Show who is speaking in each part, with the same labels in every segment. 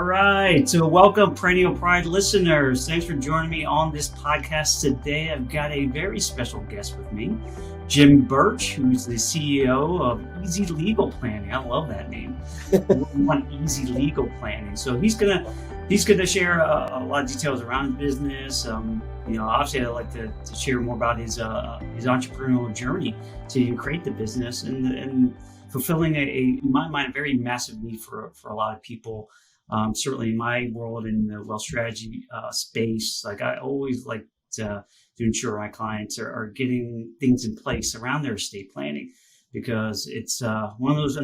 Speaker 1: right. So welcome, Perennial Pride listeners. Thanks for joining me on this podcast today. I've got a very special guest with me, Jim Burch, who's the CEO of Easy Legal Planning. I love that name. We want Easy Legal Planning. So he's gonna share a lot of details around his business. Obviously, I'd like to share more about his entrepreneurial journey to create the business and fulfilling in my mind, a very massive need for a lot of people. Certainly in my world in the wealth strategy space, like I always like to ensure my clients are getting things in place around their estate planning, because it's one of those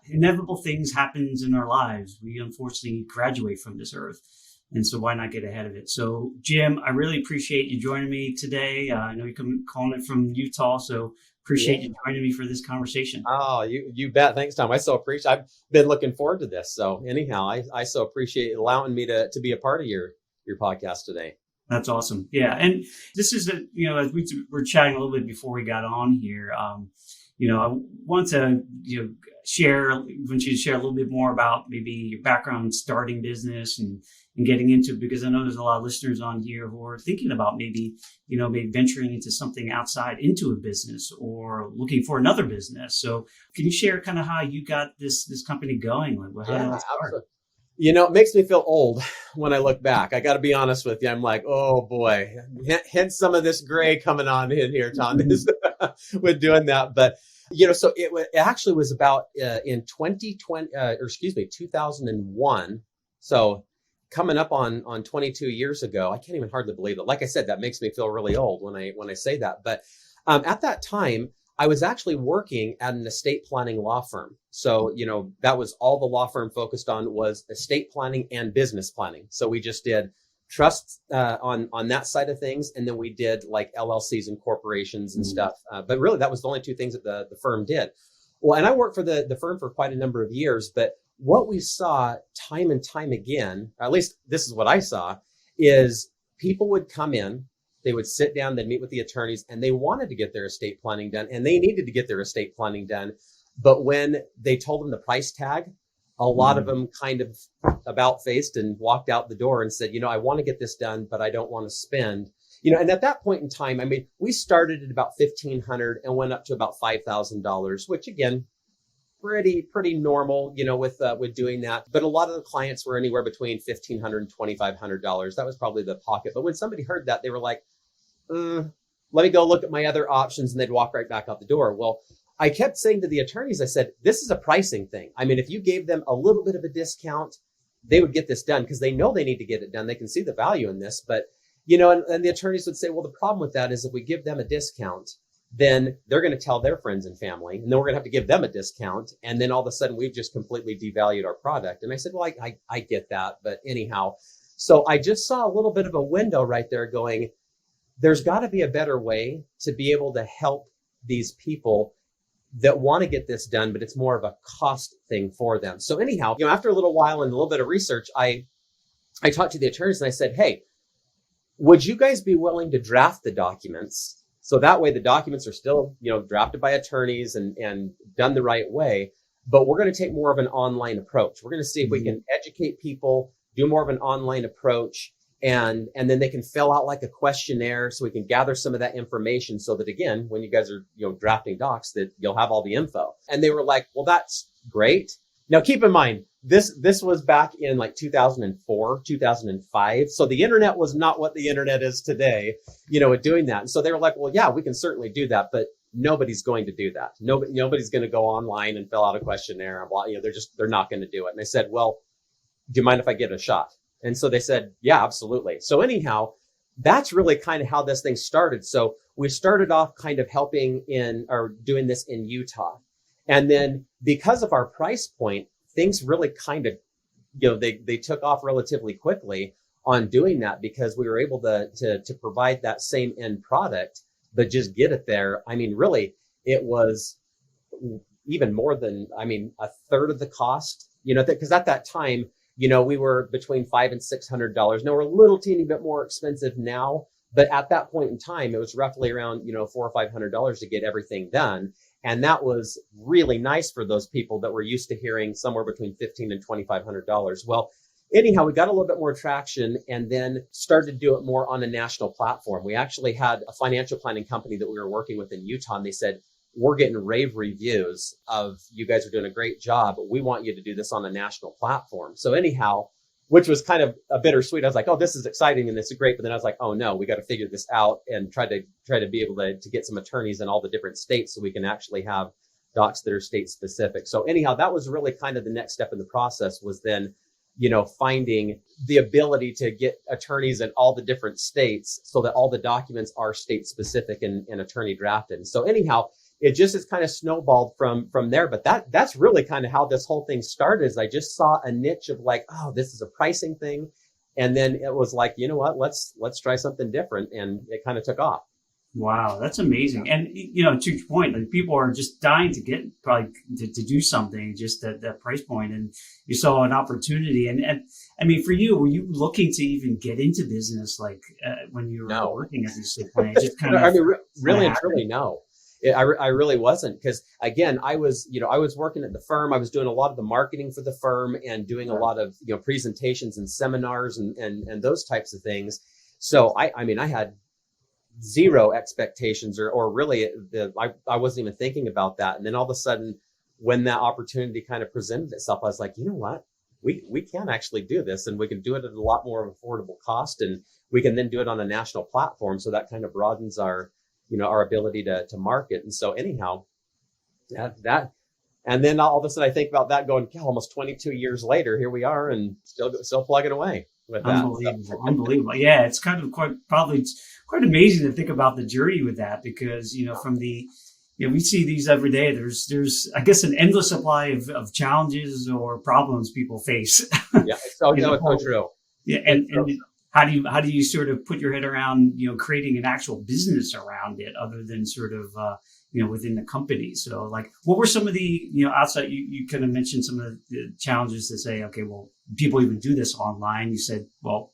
Speaker 1: inevitable things happens in our lives. We unfortunately graduate from this earth. And so why not get ahead of it? So Jim, I really appreciate you joining me today. I know you're calling it from Utah, so appreciate you joining me for this conversation.
Speaker 2: Oh, you bet. Thanks, Tom. I so appreciate. I've been looking forward to this. So anyhow, I so appreciate allowing me to be a part of your podcast today.
Speaker 1: That's awesome. Yeah, and this is as we were chatting a little bit before we got on here. I want to share a little bit more about maybe your background in starting business and getting into it, because I know there's a lot of listeners on here who are thinking about maybe venturing into something outside into a business or looking for another business. So can you share kind of how you got this company going? Like, how did it start?
Speaker 2: Absolutely. It makes me feel old when I look back. I got to be honest with you. I'm like, oh boy, hence some of this gray coming on in here, Tom, with doing that. But so it actually was about in 2001. So coming up on 22 years ago. I can't even hardly believe it. Like I said, that makes me feel really old when I say that. But at that time, I was actually working at an estate planning law firm. So, that was all the law firm focused on was estate planning and business planning. So we just did trusts on that side of things. And then we did like LLCs and corporations and stuff. But really, that was the only two things that the firm did. Well, and I worked for the firm for quite a number of years. But what we saw time and time again, at least this is what I saw, is people would come in, they would sit down, they'd meet with the attorneys, and they wanted to get their estate planning done, and they needed to get their estate planning done. But when they told them the price tag, a lot of them kind of about-faced and walked out the door and said, I want to get this done, but I don't want to spend. And at that point in time, we started at about $1,500 and went up to about $5,000, which again, pretty normal, with doing that. But a lot of the clients were anywhere between $1,500 and $2,500. That was probably the pocket. But when somebody heard that, they were like, let me go look at my other options, and they'd walk right back out the door. Well, I kept saying to the attorneys, I said, this is a pricing thing. If you gave them a little bit of a discount, they would get this done because they know they need to get it done. They can see the value in this. But, and the attorneys would say, well, the problem with that is if we give them a discount, then they're going to tell their friends and family, and then we're going to have to give them a discount. And then all of a sudden we've just completely devalued our product. And I said, well, I get that. But anyhow, so I just saw a little bit of a window right there going, there's got to be a better way to be able to help these people that want to get this done, but it's more of a cost thing for them. So anyhow, after a little while and a little bit of research, I talked to the attorneys and I said, hey, would you guys be willing to draft the documents? So that way the documents are still, drafted by attorneys and done the right way, but we're going to take more of an online approach. We're going to see if we can educate people, do more of an online approach, and then they can fill out like a questionnaire so we can gather some of that information so that, again, when you guys are, drafting docs, that you'll have all the info. And they were like, well, that's great. Now, keep in mind, this was back in like 2004, 2005. So the internet was not what the internet is today, at doing that. And so they were like, well, yeah, we can certainly do that, but nobody's going to do that. Nobody's going to go online and fill out a questionnaire and blah, they're not going to do it. And I said, well, do you mind if I give it a shot? And so they said, yeah, absolutely. So anyhow, that's really kind of how this thing started. So we started off kind of helping doing this in Utah. And then because of our price point, things really kind of, they took off relatively quickly on doing that because we were able to provide that same end product, but just get it there. Really, it was even more than, a third of the cost, because at that time, we were between $500 and $600. Now we're a little teeny bit more expensive now, but at that point in time, it was roughly around, $400 or $500 to get everything done. And that was really nice for those people that were used to hearing somewhere between $1,500 and $2,500. Well, anyhow, we got a little bit more traction and then started to do it more on a national platform. We actually had a financial planning company that we were working with in Utah, and they said, we're getting rave reviews of you guys are doing a great job, but we want you to do this on a national platform. So anyhow, which was kind of a bittersweet. I was like, oh, this is exciting and this is great. But then I was like, oh no, we got to figure this out and try to be able to get some attorneys in all the different states so we can actually have docs that are state specific. So anyhow, that was really kind of the next step in the process, was then, finding the ability to get attorneys in all the different states so that all the documents are state specific and attorney drafted. And so anyhow, it just has kind of snowballed from there. But that's really kind of how this whole thing started, is I just saw a niche of like, oh, this is a pricing thing. And then it was like, you know what, let's try something different. And it kind of took off.
Speaker 1: Wow, that's amazing. And, to your point, like people are just dying to get probably to do something just at that price point. And you saw an opportunity. And I mean, for you, were you looking to even get into business like when you were working as a estate planner? Just kind of,
Speaker 2: I mean, really and truly, no. I really wasn't, because again, I was working at the firm. I was doing a lot of the marketing for the firm and doing a lot of, presentations and seminars and those types of things. So I mean, I had zero expectations or really I wasn't even thinking about that. And then all of a sudden, when that opportunity kind of presented itself, I was like, you know what, we can actually do this, and we can do it at a lot more of affordable cost, and we can then do it on a national platform. So that kind of broadens our ability to market. And so anyhow, that, and then all of a sudden I think about that going, almost 22 years later, here we are and still plugging away with that.
Speaker 1: Unbelievable. Yeah. It's kind of quite amazing to think about the journey with that, because, from the, we see these every day. There's, I guess, an endless supply of challenges or problems people face.
Speaker 2: Yeah. It's so true.
Speaker 1: Yeah. And how do you sort of put your head around, creating an actual business around it other than sort of, within the company? So like, what were some of the, outside, you kind of mentioned some of the challenges to say, okay, well, people even do this online. You said, well,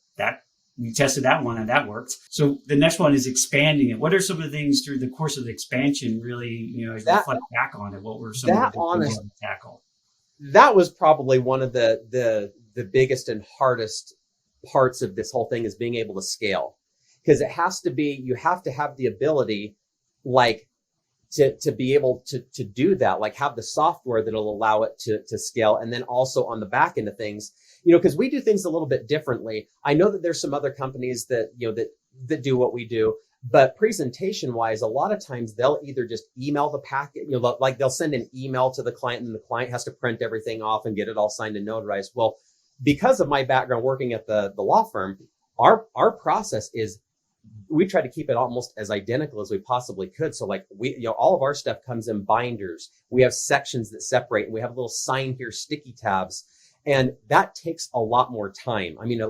Speaker 1: we tested that one and that worked. So the next one is expanding it. What are some of the things through the course of the expansion really, as you reflect back on it, what were some of the things you had to tackle?
Speaker 2: That was probably one of the biggest and hardest parts of this whole thing, is being able to scale, because you have to have the ability, like, to be able to do that, like have the software that'll allow it to scale. And then also on the back end of things, because we do things a little bit differently. I know that there's some other companies that, that do what we do, but presentation wise, a lot of times they'll either just email the packet, like they'll send an email to the client and the client has to print everything off and get it all signed and notarized. Well, because of my background working at the law firm, our process is, we try to keep it almost as identical as we possibly could. So like all of our stuff comes in binders. We have sections that separate, and we have a little sign here, sticky tabs. And that takes a lot more time. I mean,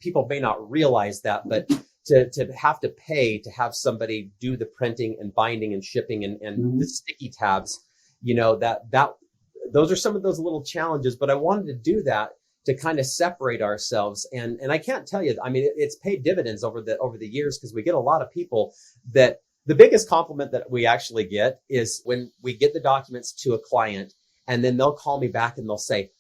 Speaker 2: people may not realize that, but to have to pay to have somebody do the printing and binding and shipping and the sticky tabs, those are some of those little challenges. But I wanted to do that to kind of separate ourselves. And I can't tell you, I mean, it's paid dividends over the years, because we get a lot of people that the biggest compliment that we actually get is when we get the documents to a client, and then they'll call me back and they'll say,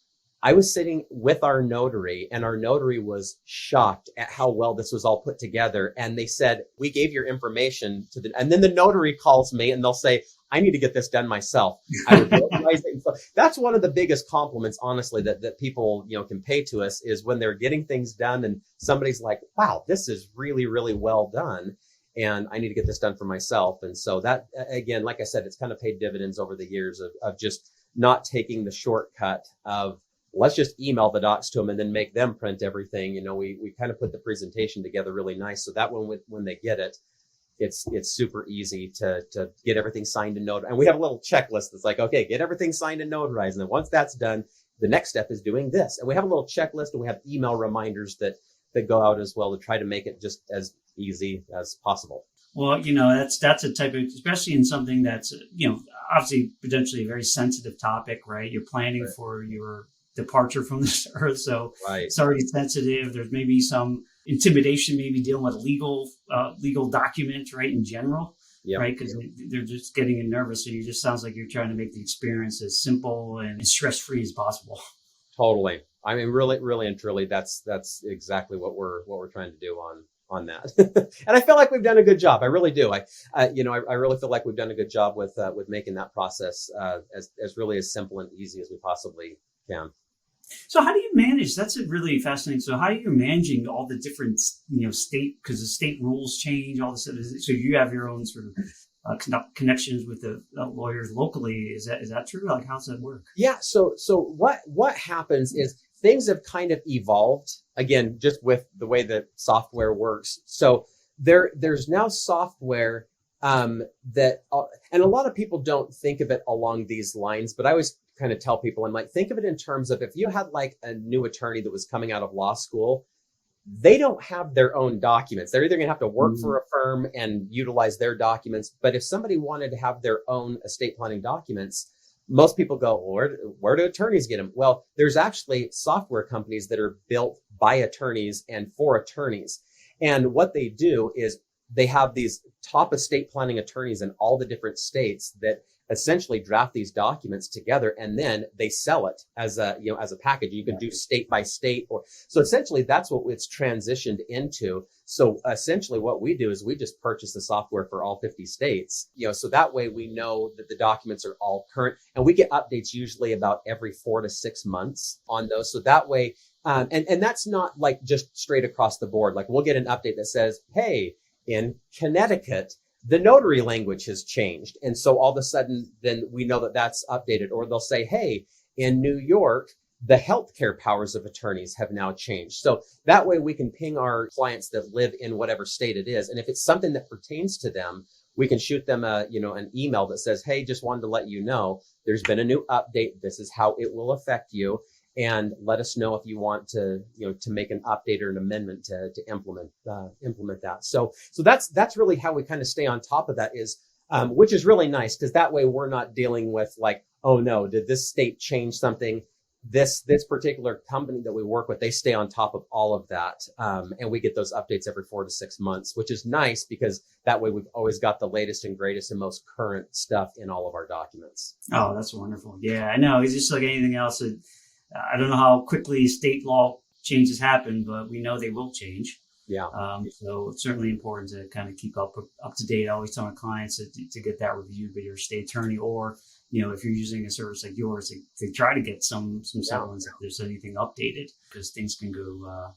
Speaker 2: I was sitting with our notary, and our notary was shocked at how well this was all put together. And they said, we gave your information and then the notary calls me and they'll say, I need to get this done myself. I would notarize it. So that's one of the biggest compliments, honestly, that people, can pay to us, is when they're getting things done and somebody's like, wow, this is really, really well done, and I need to get this done for myself. And so that, again, like I said, it's kind of paid dividends over the years of just not taking the shortcut of, let's just email the docs to them and then make them print everything. We kind of put the presentation together really nice, so that when they get it, it's super easy to get everything signed and notarized. And we have a little checklist that's like, okay, get everything signed and notarized. And then once that's done, the next step is doing this. And we have a little checklist, and we have email reminders that go out as well to try to make it just as easy as possible.
Speaker 1: Well, that's a type of, especially in something that's, obviously potentially a very sensitive topic, right? You're planning for your departure from this earth. So It's already sensitive. There's maybe some intimidation, maybe dealing with legal documents, right, in general.
Speaker 2: Yep.
Speaker 1: right? Because they're just getting nervous. So you just sounds like you're trying to make the experience as simple and stress-free as possible.
Speaker 2: Totally. I mean, really, really and truly, that's exactly what we're trying to do on that. And I feel like we've done a good job. I really do. I really feel like we've done a good job with making that process as really as simple and easy as we possibly can.
Speaker 1: So how do you manage? That's a really fascinating. So how are you managing all the different, state, because the state rules change, all this. So you have your own sort of connections with the lawyers locally. Is that true? Like, how's that work?
Speaker 2: Yeah. So what happens is things have kind of evolved again, just with the way that software works. So there's now software that, and a lot of people don't think of it along these lines, but I always kind of tell people, I'm like, think of it in terms of if you had like a new attorney that was coming out of law school, they don't have their own documents. They're either going to have to work for a firm and utilize their documents. But if somebody wanted to have their own estate planning documents, most people go, well, where do attorneys get them? Well, there's actually software companies that are built by attorneys and for attorneys. And what they do is they have these top estate planning attorneys in all the different states that essentially draft these documents together, and then they sell it as a package. You can do state by state, so essentially that's what it's transitioned into. So essentially what we do is we just purchase the software for all 50 states, so that way we know that the documents are all current, and we get updates usually about every 4 to 6 months on those. So that way, and that's not like just straight across the board. Like we'll get an update that says, hey, in Connecticut, the notary language has changed. And so all of a sudden, then we know that that's updated. Or they'll say, hey, in New York, the healthcare powers of attorneys have now changed. So that way we can ping our clients that live in whatever state it is. And if it's something that pertains to them, we can shoot them an email that says, hey, just wanted to let you know, there's been a new update. This is how it will affect you. And let us know if you want to, to make an update or an amendment to implement that. So that's really how we kind of stay on top of that is, which is really nice because that way we're not dealing with like, oh no, did this state change something? This particular company that we work with, they stay on top of all of that. And we get those updates every 4 to 6 months, which is nice because that way we've always got the latest and greatest and most current stuff in all of our documents.
Speaker 1: Oh, that's wonderful. Yeah, I know. It's just like anything else. I don't know how quickly state law changes happen, but we know they will change.
Speaker 2: Yeah.
Speaker 1: So it's certainly important to kind of keep up to date. I always tell my clients to get that reviewed by your state attorney, or if you're using a service like yours, to try to get some settlements if there's anything updated, because things can go.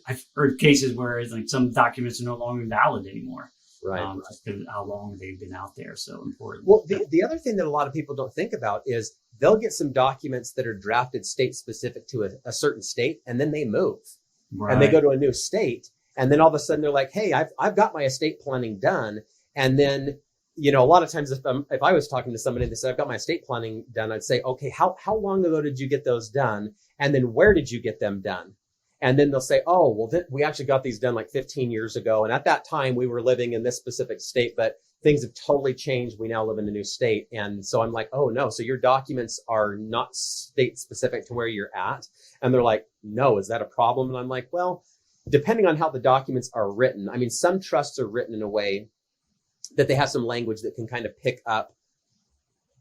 Speaker 1: I've heard cases where like some documents are no longer valid anymore.
Speaker 2: Right.
Speaker 1: Just because of how long they've been out there. So important.
Speaker 2: Well, the other thing that a lot of people don't think about is they'll get some documents that are drafted state specific to a certain state, and then they move and they go to a new state. And then all of a sudden they're like, hey, I've got my estate planning done. And then, a lot of times if I was talking to somebody and they said, I've got my estate planning done, I'd say, okay, how long ago did you get those done? And then where did you get them done? And then they'll say, oh, well, we actually got these done like 15 years ago. And at that time, we were living in this specific state, but things have totally changed. We now live in a new state. And so I'm like, oh, no. So your documents are not state specific to where you're at. And they're like, no, is that a problem? And I'm like, well, depending on how the documents are written. I mean, some trusts are written in a way that they have some language that can kind of pick up,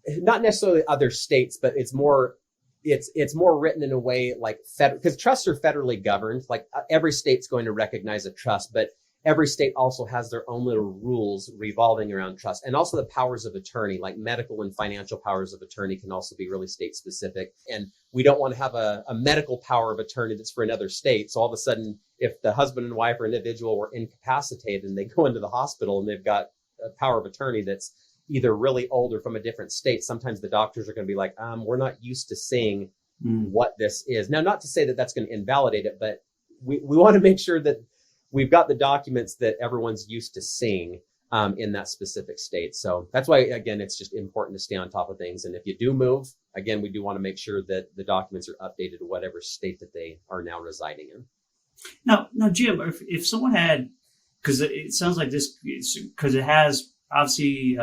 Speaker 2: not necessarily other states, but it's more written in a way like because trusts are federally governed. Like every state's going to recognize a trust, but every state also has their own little rules revolving around trust. And also the powers of attorney, like medical and financial powers of attorney, can also be really state specific. And we don't want to have a medical power of attorney that's for another state. So all of a sudden, if the husband and wife or individual were incapacitated and they go into the hospital and they've got a power of attorney that's either really old or from a different state, sometimes the doctors are going to be like, we're not used to seeing what this is. Now, not to say that that's going to invalidate it, but we want to make sure that we've got the documents that everyone's used to seeing in that specific state. So that's why, again, it's just important to stay on top of things. And if you do move, again, we do want to make sure that the documents are updated to whatever state that they are now residing in.
Speaker 1: Now, Jim, if someone had, because it sounds like this, because it has obviously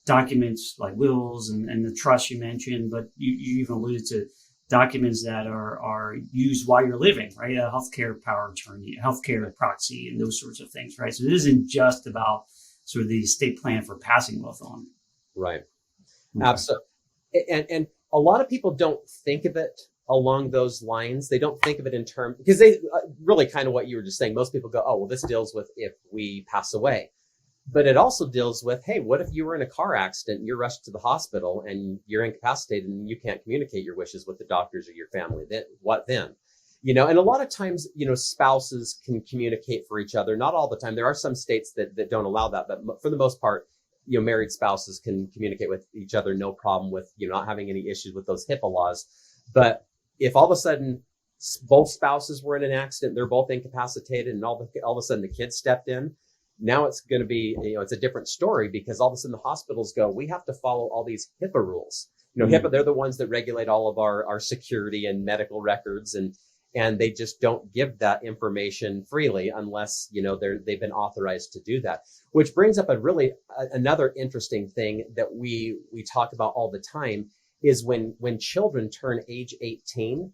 Speaker 1: documents like wills and the trust you mentioned, but you even alluded to documents that are used while you're living, right? A healthcare power of attorney, a healthcare proxy, and those sorts of things, right? So it isn't just about sort of the estate plan for passing wealth on.
Speaker 2: Right.
Speaker 1: Okay.
Speaker 2: Absolutely. And a lot of people don't think of it along those lines. They don't think of it in terms, because they really kind of what you were just saying. Most people go, oh, well, this deals with if we pass away. But it also deals with, hey, what if you were in a car accident and you're rushed to the hospital and you're incapacitated and you can't communicate your wishes with the doctors or your family? Then what then? And a lot of times, spouses can communicate for each other. Not all the time. There are some states that don't allow that, but for the most part, married spouses can communicate with each other, no problem with, not having any issues with those HIPAA laws. But if all of a sudden both spouses were in an accident, they're both incapacitated, and all of a sudden the kids stepped in, now it's going to be, it's a different story, because all of a sudden the hospitals go, we have to follow all these HIPAA rules. HIPAA, they're the ones that regulate all of our security and medical records, and they just don't give that information freely unless, they've been authorized to do that. Which brings up another interesting thing that we talk about all the time is when children turn age 18,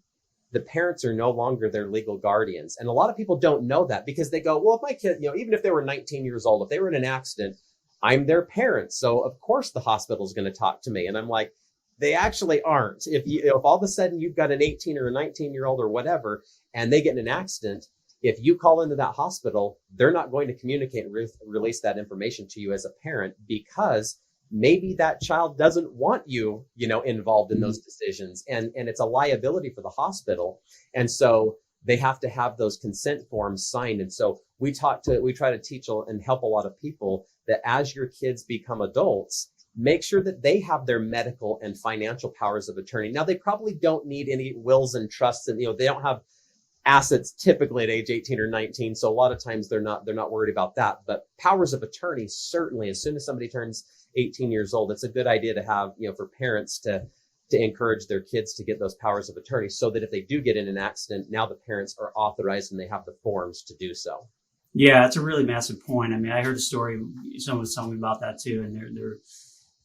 Speaker 2: the parents are no longer their legal guardians. And a lot of people don't know that, because they go, well, if my kid, even if they were 19 years old, if they were in an accident, I'm their parent. So of course the hospital's going to talk to me. And I'm like, they actually aren't. If all of a sudden you've got an 18 or a 19-year-old or whatever, and they get in an accident, if you call into that hospital, they're not going to communicate and release that information to you as a parent, because maybe that child doesn't want you, involved in those decisions. And it's a liability for the hospital. And so they have to have those consent forms signed. And so we try to teach and help a lot of people that as your kids become adults, make sure that they have their medical and financial powers of attorney. Now, they probably don't need any wills and trusts, and they don't have assets typically at age 18 or 19. So a lot of times they're not worried about that. But powers of attorney, certainly, as soon as somebody turns 18 years old, it's a good idea to have, for parents to encourage their kids to get those powers of attorney, so that if they do get in an accident, now the parents are authorized and they have the forms to do so.
Speaker 1: Yeah, that's a really massive point. I mean, I heard a story, someone was telling me about that too, and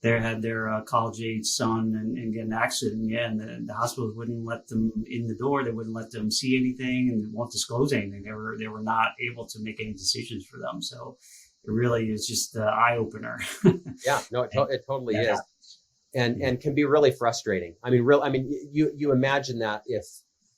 Speaker 1: they had their college-age son and get an accident. Yeah, and the hospitals wouldn't let them in the door. They wouldn't let them see anything, and won't disclose anything. They were not able to make any decisions for them. So it really is just the eye opener.
Speaker 2: Yeah, no, it totally is, and can be really frustrating. I mean, you imagine that if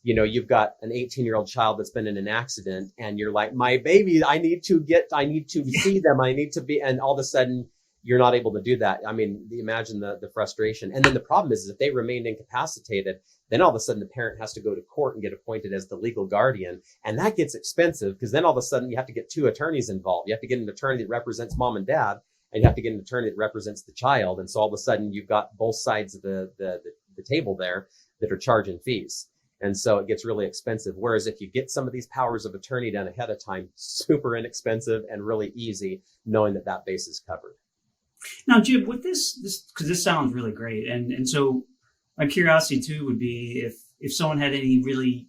Speaker 2: you've got an 18-year-old child that's been in an accident, and you're like, my baby, I need to see them, I need to be, and all of a sudden you're not able to do that. I mean, imagine the frustration. And then the problem is if they remained incapacitated, then all of a sudden the parent has to go to court and get appointed as the legal guardian. And that gets expensive, because then all of a sudden you have to get two attorneys involved. You have to get an attorney that represents mom and dad, and you have to get an attorney that represents the child. And so all of a sudden you've got both sides of the table there that are charging fees. And so it gets really expensive. Whereas if you get some of these powers of attorney done ahead of time, super inexpensive and really easy, knowing that base is covered.
Speaker 1: Now, Jim, with this, because this sounds really great, and so my curiosity too would be if someone had any really,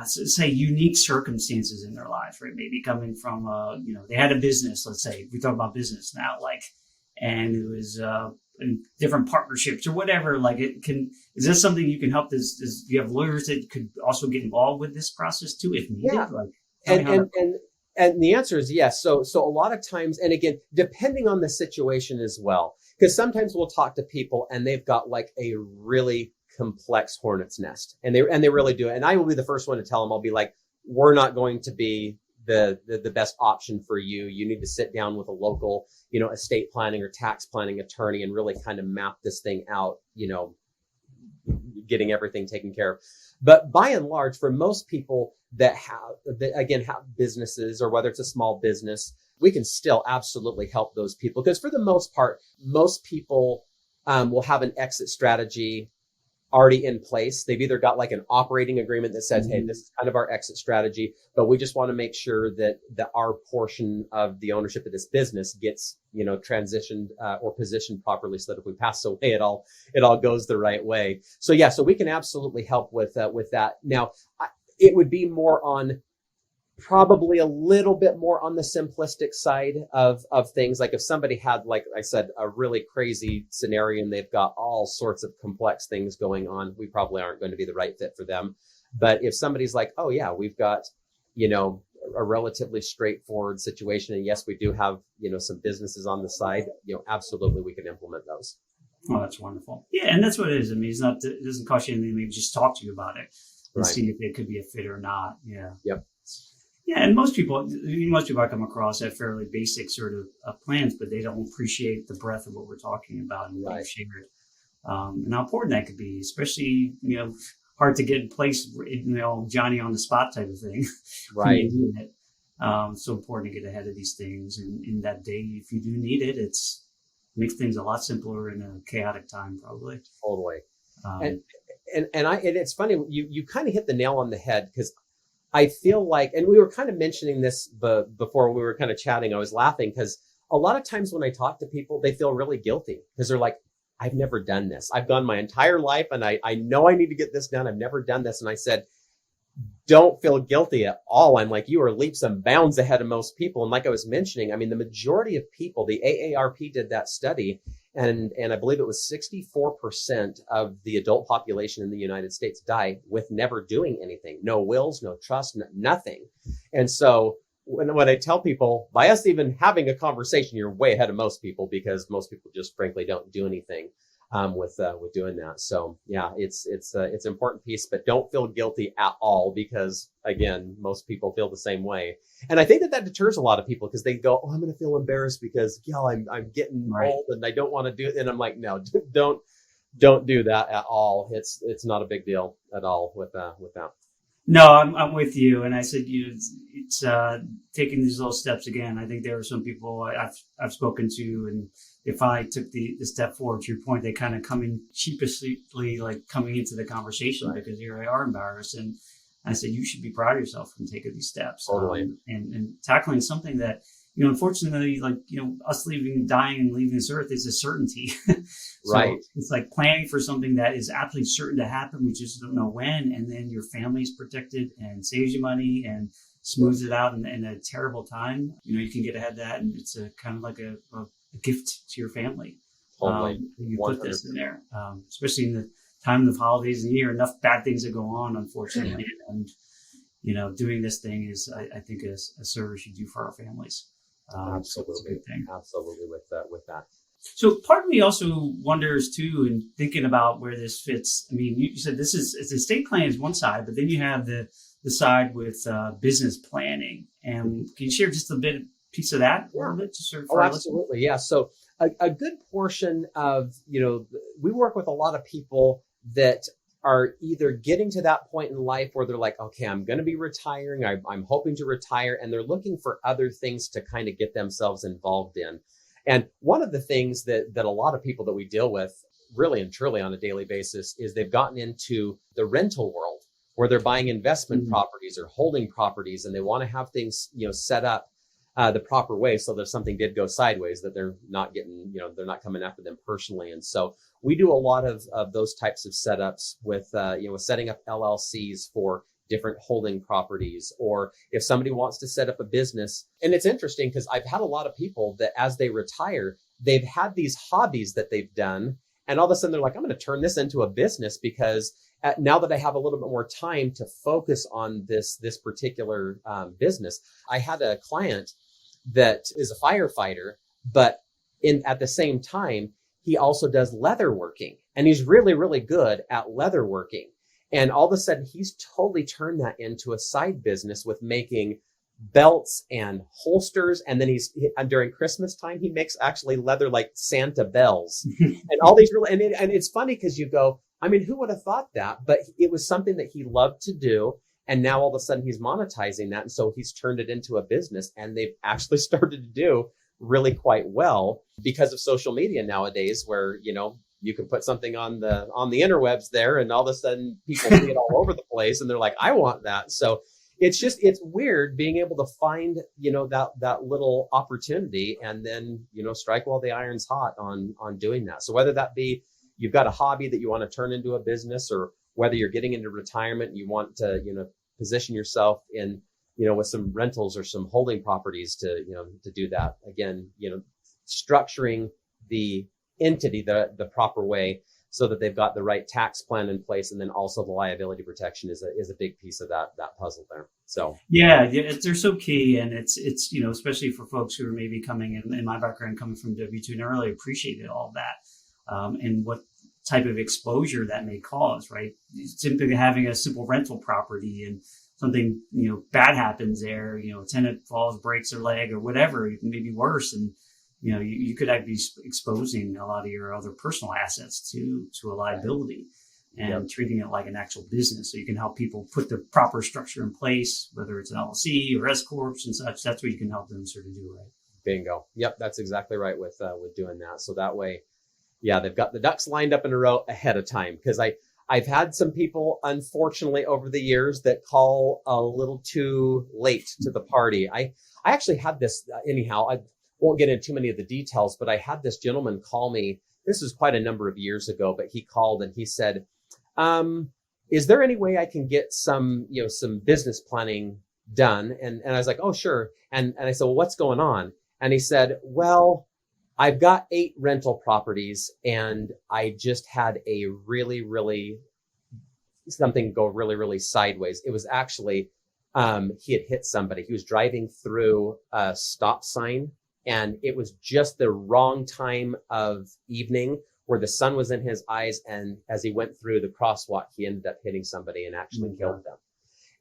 Speaker 1: say, unique circumstances in their life, right? Maybe coming from, they had a business. Let's say we talk about business now, and it was in different partnerships or whatever. Is this something you can help? Do you have lawyers that could also get involved with this process too, if needed?
Speaker 2: Yeah. And the answer is yes. So a lot of times, and again, depending on the situation as well, because sometimes we'll talk to people and they've got like a really complex hornet's nest, and they really do it. And I will be the first one to tell them, I'll be like, we're not going to be the best option for you. You need to sit down with a local, estate planning or tax planning attorney and really kind of map this thing out, getting everything taken care of. But by and large, for most people that have businesses, or whether it's a small business, we can still absolutely help those people. Because for the most part, most people will have an exit strategy already in place. They've either got like an operating agreement that says, hey, this is kind of our exit strategy, but we just want to make sure that our portion of the ownership of this business gets, transitioned or positioned properly, so that if we pass away, it all goes the right way. So yeah, so we can absolutely help with that. Now, it would be more on, probably a little bit more on the simplistic side of things. Like if somebody had, like I said, a really crazy scenario and they've got all sorts of complex things going on, we probably aren't going to be the right fit for them. But if somebody's like, oh yeah, we've got, a relatively straightforward situation. And yes, we do have, some businesses on the side, absolutely we can implement those.
Speaker 1: Oh, that's wonderful. Yeah, and that's what it is. I mean, it doesn't cost you anything. Maybe just talk to you about it and
Speaker 2: Right.
Speaker 1: see if it could be a fit or not. Yeah.
Speaker 2: Yep.
Speaker 1: Yeah, and most people I come across have fairly basic sort of plans, but they don't appreciate the breadth of what we're talking about and what
Speaker 2: Right.
Speaker 1: you've shared, and how important that could be, especially hard to get in place, Johnny on the spot type of thing.
Speaker 2: Right.
Speaker 1: It's so important to get ahead of these things, and in that day, if you do need it, makes things a lot simpler in a chaotic time, probably.
Speaker 2: Totally.
Speaker 1: Um,
Speaker 2: And it's funny, you kind of hit the nail on the head, because I feel like, and we were kind of mentioning this before we were kind of chatting, I was laughing because a lot of times when I talk to people, they feel really guilty because they're like, I've never done this. I've gone my entire life and I know I need to get this done. I've never done this. And I said, don't feel guilty at all. I'm like, you are leaps and bounds ahead of most people. And like I was mentioning, I mean, the majority of people, the AARP did that study, and I believe it was 64% of the adult population in the United States die with never doing anything. No wills, no trust, nothing. And so when I tell people, by us even having a conversation, you're way ahead of most people, because most people just frankly don't do anything with doing that. So yeah, it's an important piece, but don't feel guilty at all, because again, most people feel the same way. And I think that deters a lot of people, because they go, oh, I'm going to feel embarrassed because I'm getting old and I don't want to do it. And I'm like, no, don't do that at all. It's not a big deal at all with that.
Speaker 1: No, I'm with you. And I said, it's taking these little steps again. I think there are some people I've spoken to, and if I took the step forward, to your point, they kind of come in sheepishly, like coming into the conversation, right, because here they are embarrassed. And I said, you should be proud of yourself from taking these steps,
Speaker 2: totally,
Speaker 1: and tackling something that, unfortunately, like, us dying and leaving this earth is a certainty. So
Speaker 2: right.
Speaker 1: It's like planning for something that is absolutely certain to happen. We just don't know when. And then your family's protected and saves you money and smooths it out in a terrible time. You can get ahead of that. And it's a kind of like a gift to your family.
Speaker 2: Totally.
Speaker 1: You put this in there, especially in the time of the holidays and year, enough bad things that go on, unfortunately. And, doing this thing is, I think, a service you do for our families.
Speaker 2: Absolutely.
Speaker 1: So it's a good thing.
Speaker 2: Absolutely with that.
Speaker 1: So part of me also wonders too, in thinking about where this fits. I mean, you said it's estate plan is one side, but then you have the side with business planning. And can you share just a piece of that a little bit?
Speaker 2: Absolutely. Yeah. So a good portion of, we work with a lot of people that are either getting to that point in life where they're like, okay, I'm going to be retiring. I'm hoping to retire. And they're looking for other things to kind of get themselves involved in. And one of the things that a lot of people that we deal with really and truly on a daily basis is they've gotten into the rental world, where they're buying investment properties or holding properties, and they want to have things, set up the proper way, so that if something did go sideways, that they're not getting, they're not coming after them personally. And so we do a lot of those types of setups with, setting up LLCs for different holding properties, or if somebody wants to set up a business. And it's interesting because I've had a lot of people that as they retire, they've had these hobbies that they've done, and all of a sudden they're like, I'm going to turn this into a business, because now that I have a little bit more time to focus on this particular business. I had a client that is a firefighter, but at the same time, he also does leather working, and he's really, really good at leather working. And all of a sudden, he's totally turned that into a side business with making belts and holsters. And then during Christmas time, he makes actually leather, like Santa bells and all these really, and it's funny because you go, I mean, who would have thought that? But it was something that he loved to do. And now all of a sudden he's monetizing that. And so he's turned it into a business, and they've actually started to do really quite well because of social media nowadays, where, you can put something on the interwebs there, and all of a sudden people see it all over the place, and they're like, I want that. So it's weird being able to find, that little opportunity, and then, strike while the iron's hot on doing that. So whether that be you've got a hobby that you want to turn into a business, or whether you're getting into retirement and you want to, position yourself in, with some rentals or some holding properties to do that. Again, structuring the entity the proper way so that they've got the right tax plan in place. And then also the liability protection is a big piece of that puzzle there. So
Speaker 1: yeah, they're so key, and it's especially for folks who are maybe coming in my background, coming from W-2, and I really appreciated all of that, and what type of exposure that may cause, right? Simply having a simple rental property and something, bad happens there, a tenant falls, breaks their leg or whatever, maybe worse. And, you could actually be exposing a lot of your other personal assets to a liability, and treating it like an actual business. So you can help people put the proper structure in place, whether it's an LLC or S Corps and such. That's what you can help them sort of do, right?
Speaker 2: Bingo. Yep. That's exactly right with doing that. So that way, yeah, they've got the ducks lined up in a row ahead of time, because I've had some people, unfortunately, over the years that call a little too late to the party. I actually had this, anyhow, I won't get into too many of the details, but I had this gentleman call me. This was quite a number of years ago, but he called and he said, is there any way I can get some business planning done? And I was like, oh, sure. And I said, well, what's going on? And he said, well, I've got 8 rental properties, and I just had a something go really sideways. It was actually, he had hit somebody. He was driving through a stop sign, and it was just the wrong time of evening where the sun was in his eyes. And as he went through the crosswalk, he ended up hitting somebody and actually killed them.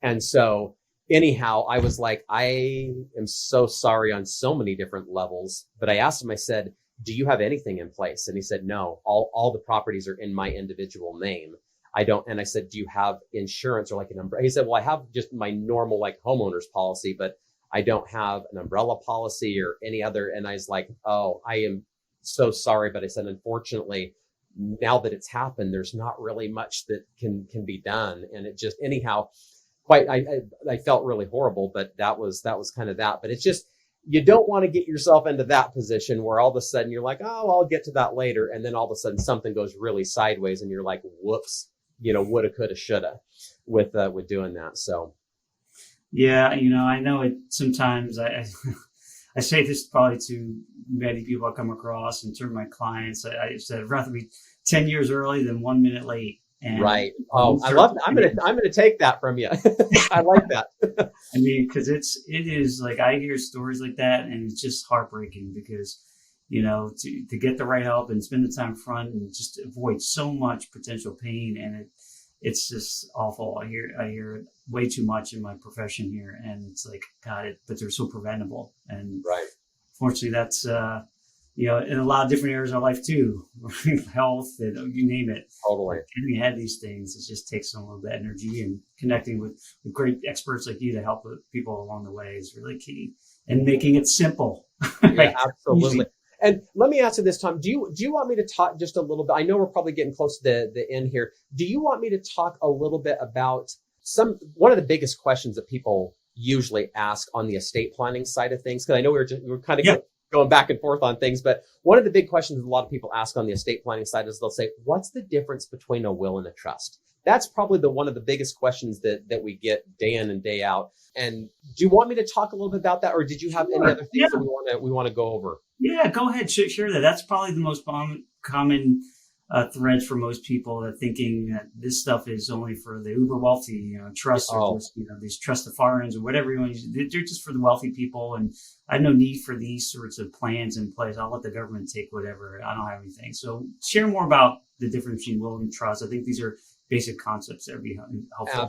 Speaker 2: And so anyhow, I was like, I am so sorry on so many different levels. But I asked him, I said, do you have anything in place? And he said, no, all the properties are in my individual name. I don't. And I said, do you have insurance or like an umbrella? He said, well, I have just my normal like homeowner's policy, but I don't have an umbrella policy or any other. And I was like, oh, I am so sorry. But I said, unfortunately, now that it's happened, there's not really much that can be done. And it just, anyhow, I felt really horrible, but that was kind of that. But it's just, you don't want to get yourself into that position where all of a sudden you're like, oh, I'll get to that later. And then all of a sudden something goes really sideways and you're like, whoops, woulda, coulda, shoulda with doing that. So.
Speaker 1: Yeah. I know it sometimes I say this probably to many people I come across and to my clients. I said, I'd rather be 10 years early than 1 minute late. And
Speaker 2: right. Oh, I love that. I'm gonna take that from you. I like that.
Speaker 1: I mean, because it is like I hear stories like that, and it's just heartbreaking because to get the right help and spend the time front and just avoid so much potential pain, and it's just awful. I hear it way too much in my profession here, and it's like God, but they're so preventable, and
Speaker 2: right.
Speaker 1: Fortunately, that's in a lot of different areas of life too, health, and you name it.
Speaker 2: Totally.
Speaker 1: Getting ahead of these things, it just takes some of the energy, and connecting with great experts like you to help people along the way is really key, and making it simple.
Speaker 2: Yeah, absolutely. Easy. And let me ask you this, Tom, do you want me to talk just a little bit? I know we're probably getting close to the end here. Do you want me to talk a little bit about one of the biggest questions that people usually ask on the estate planning side of things? Because I know we were kind of going back and forth on things, but one of the big questions a lot of people ask on the estate planning side is they'll say, what's the difference between a will and a trust? That's probably one of the biggest questions that we get day in and day out. And do you want me to talk a little bit about that, or did you have any other things that we want to go over? Yeah,
Speaker 1: go ahead. Share that. That's probably the most common threads for most people, that thinking that this stuff is only for the uber wealthy, trusts or just, these trustafarians or whatever you want to use. They're just for the wealthy people, and I have no need for these sorts of plans in place. I'll let the government take whatever. I don't have anything. So share more about the difference between will and trust. I think these are basic concepts that would be helpful.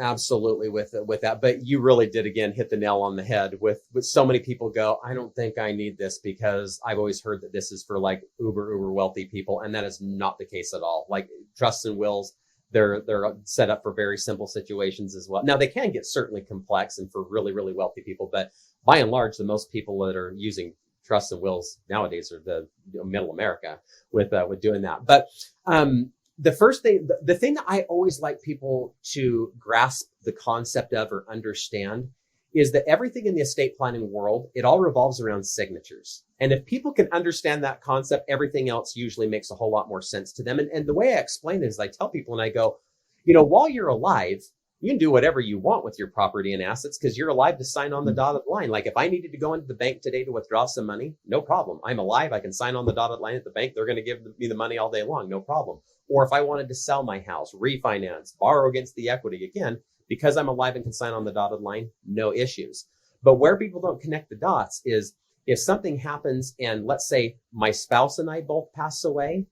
Speaker 2: Absolutely with that. But you really did, again, hit the nail on the head with so many people go, I don't think I need this because I've always heard that this is for like uber wealthy people. And that is not the case at all. Like trusts and wills, they're set up for very simple situations as well. Now they can get certainly complex and for really, really wealthy people, but by and large, the most people that are using trusts and wills nowadays are the middle America with doing that. But, the thing that I always like people to grasp the concept of or understand is that everything in the estate planning world, it all revolves around signatures. And if people can understand that concept, everything else usually makes a whole lot more sense to them. And the way I explain it is I tell people and I go, while you're alive, you can do whatever you want with your property and assets because you're alive to sign on the dotted line. Like if I needed to go into the bank today to withdraw some money, no problem. I'm alive. I can sign on the dotted line at the bank. They're going to give me the money all day long. No problem. Or if I wanted to sell my house, refinance, borrow against the equity, again, because I'm alive and can sign on the dotted line, no issues. But where people don't connect the dots is if something happens and let's say my spouse and I both pass away,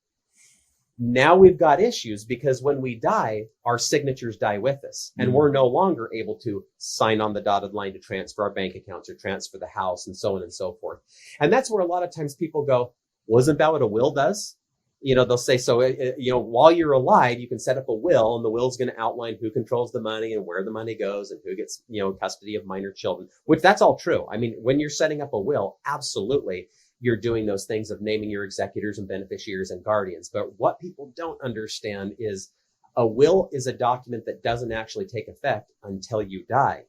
Speaker 2: now we've got issues because when we die, our signatures die with us and we're no longer able to sign on the dotted line to transfer our bank accounts or transfer the house and so on and so forth. And that's where a lot of times people go, well, isn't that what a will does? They'll say, so, while you're alive, you can set up a will and the will is going to outline who controls the money and where the money goes and who gets, custody of minor children, which that's all true. I mean, when you're setting up a will, absolutely, you're doing those things of naming your executors and beneficiaries and guardians. But what people don't understand is a will is a document that doesn't actually take effect until you die.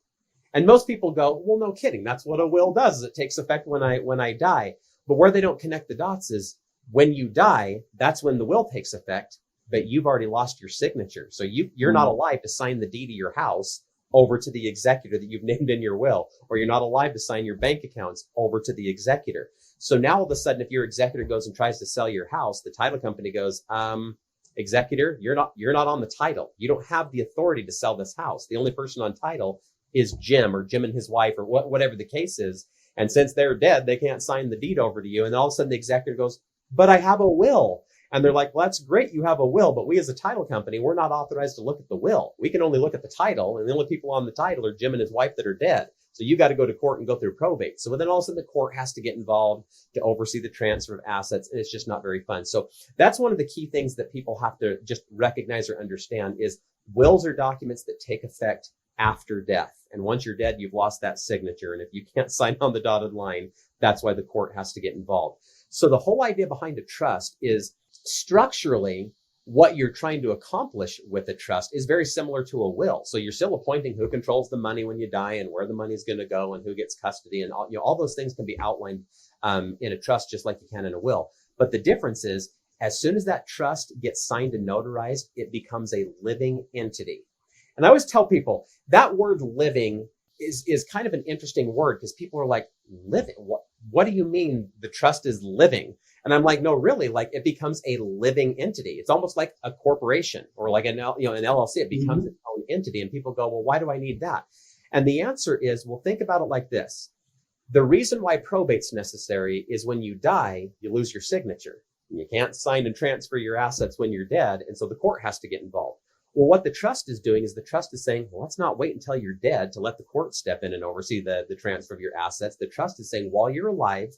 Speaker 2: And most people go, well, no kidding. That's what a will does. Is it takes effect when I die. But where they don't connect the dots is when you die, that's when the will takes effect, but you've already lost your signature. So you're not alive to sign the deed of your house over to the executor that you've named in your will, or you're not alive to sign your bank accounts over to the executor. So now all of a sudden, if your executor goes and tries to sell your house, the title company goes, executor, you're not on the title. You don't have the authority to sell this house. The only person on title is Jim or Jim and his wife or whatever the case is. And since they're dead, they can't sign the deed over to you. And all of a sudden the executor goes, but I have a will. And they're like, well, that's great. You have a will, but we as a title company, we're not authorized to look at the will. We can only look at the title. And the only people on the title are Jim and his wife that are dead. So you got to go to court and go through probate. So then all of a sudden the court has to get involved to oversee the transfer of assets. And it's just not very fun. So that's one of the key things that people have to just recognize or understand is wills are documents that take effect after death. And once you're dead, you've lost that signature. And if you can't sign on the dotted line, that's why the court has to get involved. So the whole idea behind a trust is structurally what you're trying to accomplish with a trust is very similar to a will. So you're still appointing who controls the money when you die and where the money is going to go and who gets custody and all those things can be outlined in a trust just like you can in a will. But the difference is as soon as that trust gets signed and notarized, it becomes a living entity. And I always tell people that word living is kind of an interesting word because people are like, living? What do you mean the trust is living? And I'm like, no, really, like it becomes a living entity. It's almost like a corporation or like an LLC. It becomes its own entity. And people go, well, why do I need that? And the answer is, well, think about it like this. The reason why probate's necessary is when you die, you lose your signature. And you can't sign and transfer your assets when you're dead. And so the court has to get involved. Well, what the trust is doing is the trust is saying, well, let's not wait until you're dead to let the court step in and oversee the transfer of your assets. The trust is saying, while you're alive,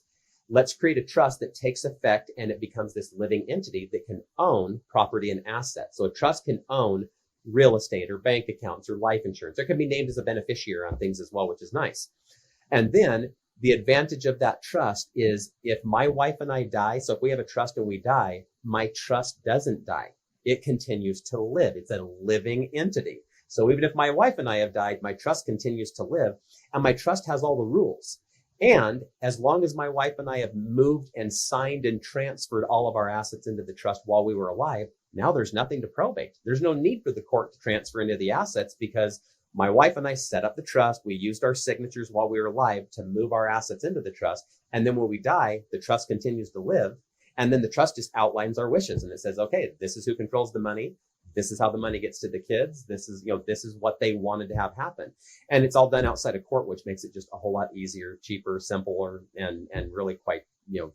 Speaker 2: let's create a trust that takes effect and it becomes this living entity that can own property and assets. So a trust can own real estate or bank accounts or life insurance. It can be named as a beneficiary on things as well, which is nice. And then the advantage of that trust is if my wife and I die, so if we have a trust and we die, my trust doesn't die. It continues to live. It's a living entity. So even if my wife and I have died, my trust continues to live and my trust has all the rules. And as long as my wife and I have moved and signed and transferred all of our assets into the trust while we were alive, now there's nothing to probate. There's no need for the court to transfer any of the assets because my wife and I set up the trust. We used our signatures while we were alive to move our assets into the trust. And then when we die, the trust continues to live. And then the trust just outlines our wishes and it says, okay, this is who controls the money. This is how the money gets to the kids. This is what they wanted to have happen. And it's all done outside of court, which makes it just a whole lot easier, cheaper, simpler, and really quite,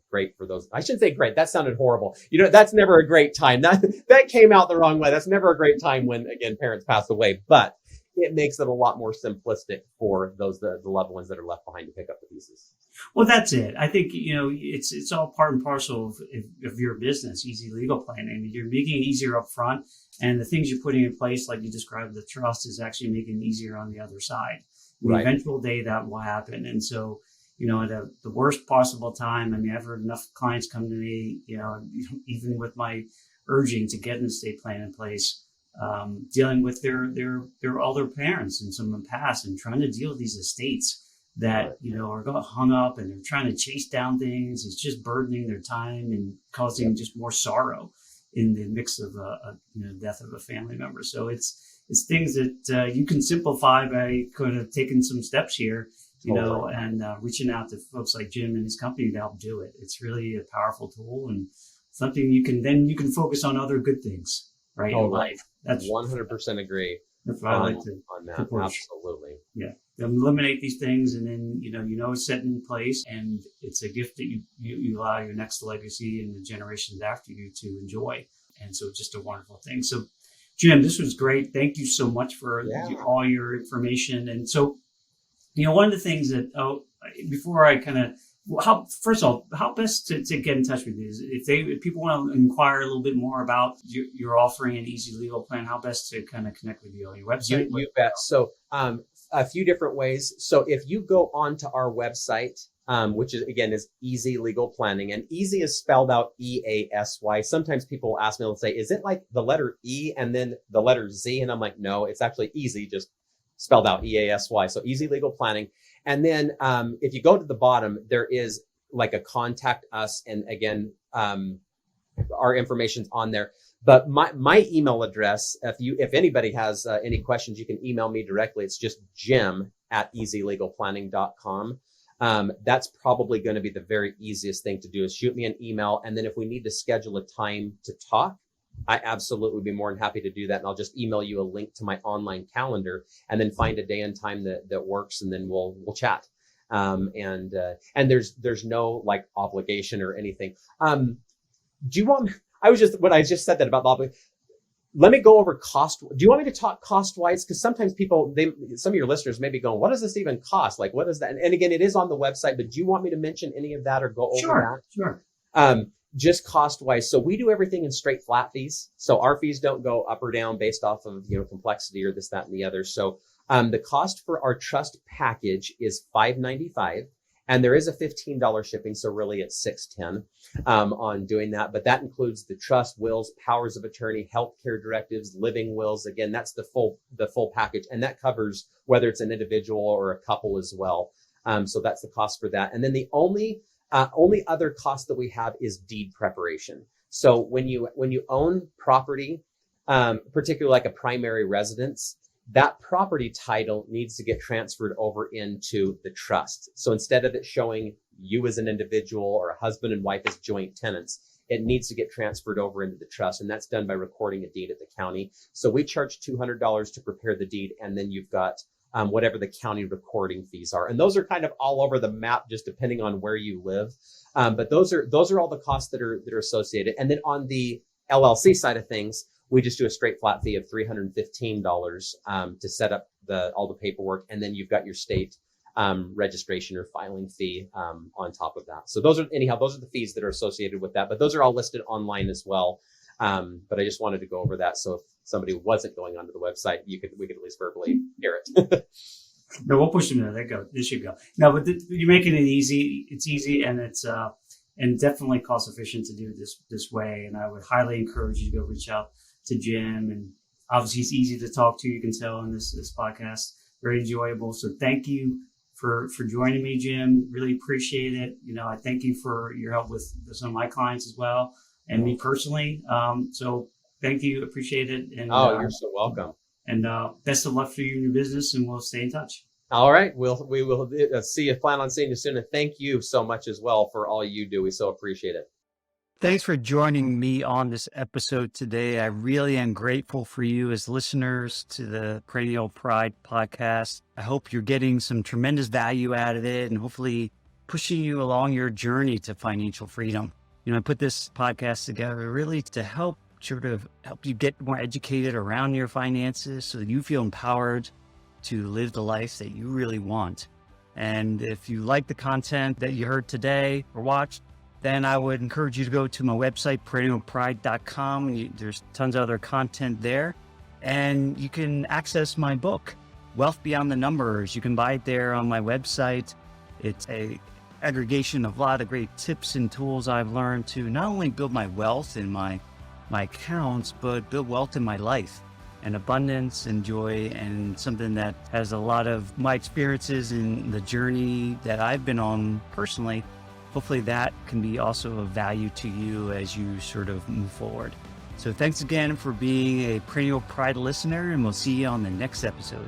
Speaker 2: great for those. I shouldn't say great. That sounded horrible. That's never a great time. That came out the wrong way. That's never a great time when, again, parents pass away, but it makes it a lot more simplistic for those, the loved ones that are left behind to pick up the pieces.
Speaker 1: Well, that's it. I think, it's all part and parcel of your business, easy legal planning. You're making it easier up front. And the things you're putting in place, like you described, the trust is actually making it easier on the other side. The eventual day that will happen. And so, at the worst possible time, I've heard enough clients come to me, even with my urging to get an estate plan in place, dealing with their older parents and some of them passed and trying to deal with these estates that, are got hung up and they're trying to chase down things. It's just burdening their time and causing just more sorrow. in the mix of death of a family member. So it's things that you can simplify by kind of taking some steps here, and reaching out to folks like Jim and his company to help do it. It's really a powerful tool and something you can focus on other good things, right? In life. That's
Speaker 2: 100% agree.
Speaker 1: That's what I like
Speaker 2: on that.
Speaker 1: push.
Speaker 2: Absolutely.
Speaker 1: Yeah. Eliminate these things, and then it's set in place, and it's a gift that you allow your next legacy and the generations after you to enjoy. And so, just a wonderful thing. So, Jim, this was great. Thank you so much for all your information. And so, one of the things that before I kind of how best to get in touch with you is if people want to inquire a little bit more about your offering and Easy Legal Plan, how best to kind of connect with you on your website?
Speaker 2: You bet. So a few different ways. So if you go onto our website, which is Easy Legal Planning, and easy is spelled out EASY. Sometimes people ask me, they'll say, is it like the letter E and then the letter Z? And I'm like, no, it's actually easy, just spelled out EASY. So Easy Legal Planning. And then if you go to the bottom, there is like a contact us. And again, our information's on there. But my email address, if anybody has any questions, you can email me directly. It's just jim@easylegalplanning.com. That's probably going to be the very easiest thing to do, is shoot me an email. And then if we need to schedule a time to talk, I absolutely would be more than happy to do that. And I'll just email you a link to my online calendar, and then find a day and time that works. And then we'll chat. And there's no like obligation or anything. Do you want, when I just said that about the obligation, let me go over cost. Do you want me to talk cost wise? Because sometimes some of your listeners may be going, what does this even cost? Like, what is that? And again, it is on the website, but do you want me to mention any of that or go over that?
Speaker 1: Sure.
Speaker 2: Just cost wise. So we do everything in straight flat fees. So our fees don't go up or down based off of, complexity or this, that, and the other. So, the cost for our trust package is $595, and there is a $15 shipping. So really it's $610, on doing that. But that includes the trust, wills, powers of attorney, healthcare directives, living wills. Again, that's the full package. And that covers whether it's an individual or a couple as well. So that's the cost for that. And then the only other cost that we have is deed preparation. So when you own property, particularly like a primary residence, that property title needs to get transferred over into the trust. So instead of it showing you as an individual or a husband and wife as joint tenants, it needs to get transferred over into the trust. And that's done by recording a deed at the county. So we charge $200 to prepare the deed. And then you've got whatever the county recording fees are. And those are kind of all over the map, just depending on where you live. But those are all the costs that are associated. And then on the LLC side of things, we just do a straight flat fee of $315 to set up all the paperwork. And then you've got your state registration or filing fee on top of that. So those are the fees that are associated with that. But those are all listed online as well. But I just wanted to go over that. So if somebody wasn't going onto the website, we could at least verbally hear it.
Speaker 1: No, we'll push them there. This should go. No, but you're making it easy. It's easy, and it's and definitely cost efficient to do this way. And I would highly encourage you to go reach out to Jim. And obviously, he's easy to talk to. You can tell in this podcast, very enjoyable. So thank you for joining me, Jim. Really appreciate it. I thank you for your help with some of my clients as well, and me personally. So thank you. Appreciate it. And
Speaker 2: you're so welcome.
Speaker 1: And best of luck for you in your business, and we'll stay in touch.
Speaker 2: All right. We will see you. Plan on seeing you soon. And thank you so much as well for all you do. We so appreciate it.
Speaker 3: Thanks for joining me on this episode today. I really am grateful for you as listeners to the Perennial Pride podcast. I hope you're getting some tremendous value out of it, and hopefully pushing you along your journey to financial freedom. I put this podcast together really to help you get more educated around your finances so that you feel empowered to live the life that you really want. And if you like the content that you heard today or watched, then I would encourage you to go to my website, perennialpride.com. There's tons of other content there. And you can access my book, Wealth Beyond the Numbers. You can buy it there on my website. It's a aggregation of a lot of great tips and tools I've learned to not only build my wealth in my accounts, but build wealth in my life and abundance and joy, and something that has a lot of my experiences in the journey that I've been on personally. Hopefully that can be also of value to you as you sort of move forward. So thanks again for being a Perennial Pride listener, and we'll see you on the next episode.